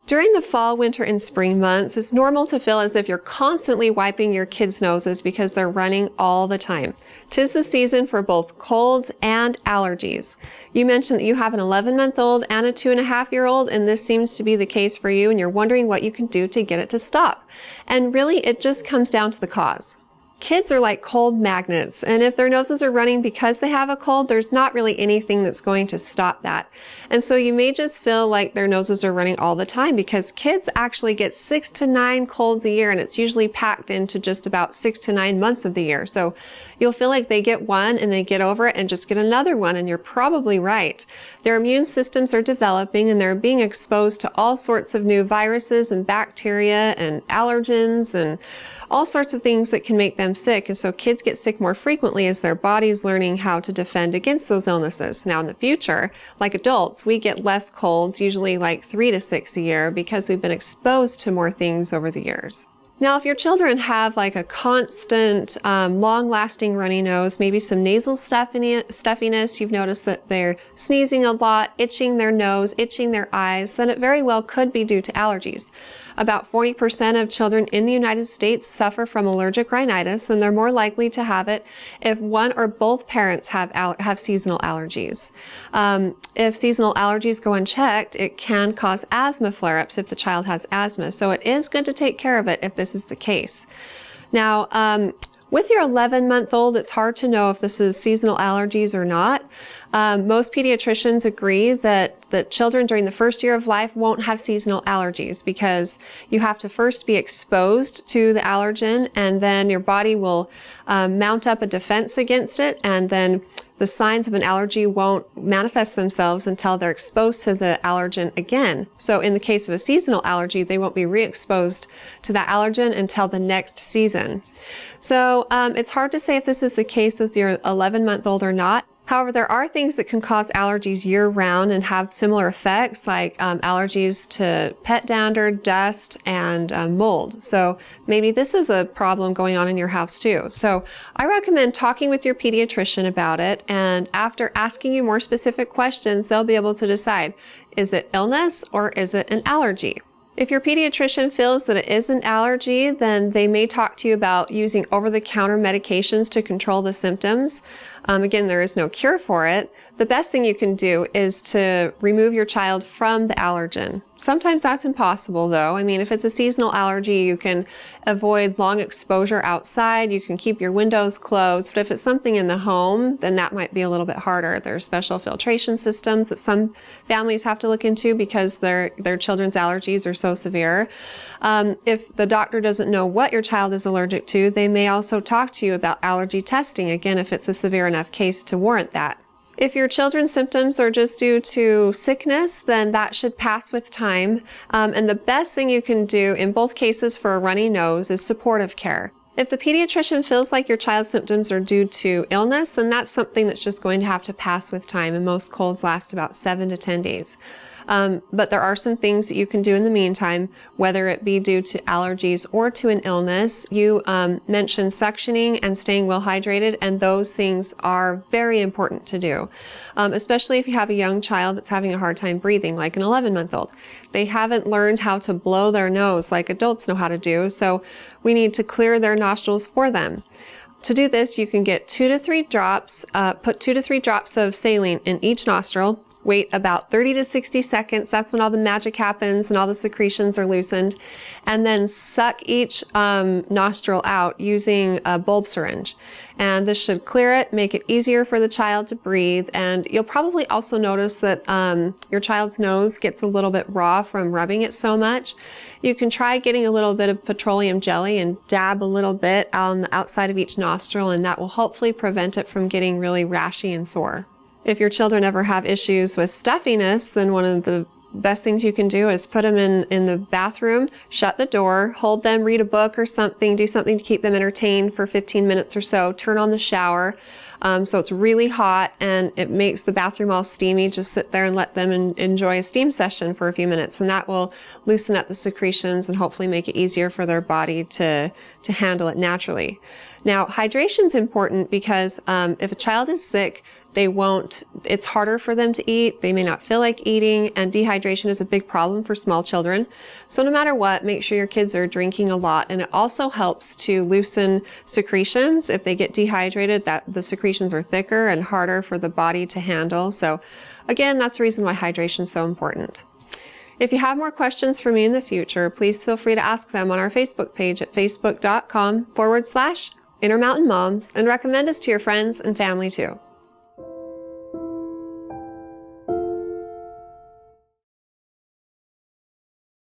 During the fall, winter, and spring months, it's normal to feel as if you're constantly wiping your kids' noses because they're running all the time. 'Tis the season for both colds and allergies. You mentioned that you have an 11-month-old and a 2.5-year-old, and this seems to be the case for you, and you're wondering what you can do to get it to stop. And really, it just comes down to the cause. Kids are like cold magnets, and if their noses are running because they have a cold, there's not really anything that's going to stop that. And so you may just feel like their noses are running all the time because kids actually get 6 to 9 colds a year, and it's usually packed into just about 6 to 9 months of the year. So you'll feel like they get one and they get over it and just get another one, and you're probably right. Their immune systems are developing and they're being exposed to all sorts of new viruses and bacteria and allergens and all sorts of things that can make them sick. And so kids get sick more frequently as their body's learning how to defend against those illnesses. Now in the future, like adults, we get less colds, usually like 3 to 6 a year, because we've been exposed to more things over the years. Now, if your children have like a constant, long-lasting runny nose, maybe some nasal stuffiness, you've noticed that they're sneezing a lot, itching their nose, itching their eyes, then it very well could be due to allergies. About 40% of children in the United States suffer from allergic rhinitis, and they're more likely to have it if one or both parents have seasonal allergies. If seasonal allergies go unchecked, it can cause asthma flare-ups if the child has asthma. So it is good to take care of it if this is the case. Now, with your 11-month-old, it's hard to know if this is seasonal allergies or not. Most pediatricians agree that children during the first year of life won't have seasonal allergies because you have to first be exposed to the allergen, and then your body will mount up a defense against it, and then the signs of an allergy won't manifest themselves until they're exposed to the allergen again. So in the case of a seasonal allergy, they won't be re-exposed to that allergen until the next season. So it's hard to say if this is the case with your 11-month-old or not. However, there are things that can cause allergies year-round and have similar effects, like allergies to pet dander, dust, and mold. So maybe this is a problem going on in your house too. So I recommend talking with your pediatrician about it, and after asking you more specific questions, they'll be able to decide, is it illness or is it an allergy? If your pediatrician feels that it is an allergy, then they may talk to you about using over-the-counter medications to control the symptoms. Again, there is no cure for it. The best thing you can do is to remove your child from the allergen. Sometimes that's impossible though. I mean, if it's a seasonal allergy, you can avoid long exposure outside. You can keep your windows closed. But if it's something in the home, then that might be a little bit harder. There are special filtration systems that some families have to look into because their children's allergies are so severe. If the doctor doesn't know what your child is allergic to, they may also talk to you about allergy testing, again, if it's a severe enough case to warrant that. If your children's symptoms are just due to sickness, then that should pass with time. And the best thing you can do in both cases for a runny nose is supportive care. If the pediatrician feels like your child's symptoms are due to illness, then that's something that's just going to have to pass with time, and most colds last about 7 to 10 days. But there are some things that you can do in the meantime, whether it be due to allergies or to an illness. You mentioned suctioning and staying well hydrated, and those things are very important to do, especially if you have a young child that's having a hard time breathing, like an 11-month-old. They haven't learned how to blow their nose like adults know how to do, so we need to clear their nostrils for them. To do this, you can get 2 to 3 drops, put 2 to 3 drops of saline in each nostril. Wait about 30 to 60 seconds. That's when all the magic happens and all the secretions are loosened. And then suck each nostril out using a bulb syringe. And this should clear it, make it easier for the child to breathe. And you'll probably also notice that your child's nose gets a little bit raw from rubbing it so much. You can try getting a little bit of petroleum jelly and dab a little bit on the outside of each nostril, and that will hopefully prevent it from getting really rashy and sore. If your children ever have issues with stuffiness, then one of the best things you can do is put them in the bathroom, shut the door, hold them, read a book or something, do something to keep them entertained for 15 minutes or so, turn on the shower. So it's really hot and it makes the bathroom all steamy. Just sit there and let them enjoy a steam session for a few minutes, and that will loosen up the secretions and hopefully make it easier for their body to handle it naturally. Now, hydration is important because if a child is sick, it's harder for them to eat. They may not feel like eating, and dehydration is a big problem for small children. So no matter what, make sure your kids are drinking a lot. And it also helps to loosen secretions. If they get dehydrated, that the secretions are thicker and harder for the body to handle. So again, that's the reason why hydration is so important. If you have more questions for me in the future, please feel free to ask them on our Facebook page at facebook.com/Intermountain Moms, and recommend us to your friends and family too.